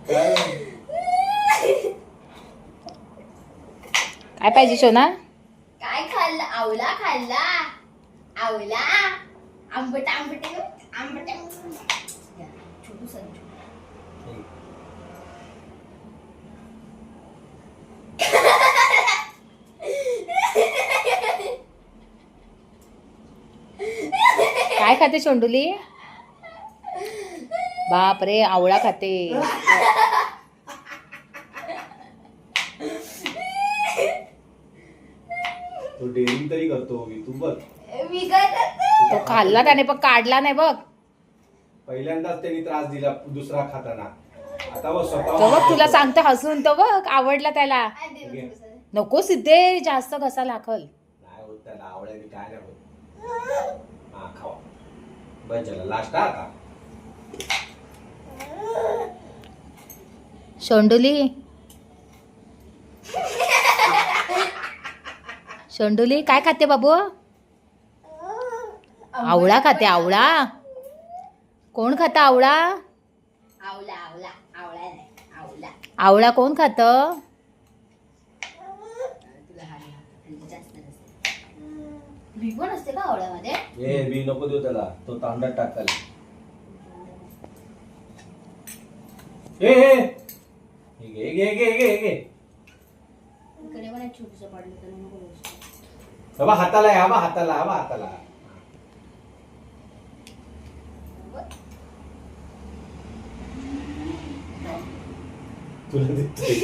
काय पाहिजे सोना? काय खाल्ला? आवला खाल्ला. आवला आंबट आंबट आंबट छोटू संजू. काय खाते शोंडुली? बाप रे, आवळा खाते. तो डेअरिंग तरी करतो मी, तू बघ. मी काय करते? तो खाल्ला त्याने पण काढला नाही बघ. पहिल्यांदाच त्यांनी त्रास दिला दुसरा खाताना. आता बघ तो बघ स्वतः तुला सांगते हसून, तो बघ आवडला त्याला. काय देणार तुला? नको सिद्धे, जास्त घसा लाखल. नाही होत त्याला, आवडायला काय नाही होत. हा खावा बस झाला, लास्ट आता. शोंडुली, शोंडुली काय खाते बाबू? आवळा खाते. आवळा कोण खाता? आवळा आवला आवला आवळा नाही आवला. आवळा कोण खात? तुला हा जास्त नसते. बी पण असते का आवळ्यामध्ये? ए बी नको देऊ त्याला, तो तांदळात टाकाल. ए घे घे घे घे घे. इकडे पण एक छोटूसं पडलं तर नको बोलू. हवा हाताला आहे, हवा हाताला, हवा हाताला. तुला देतोय.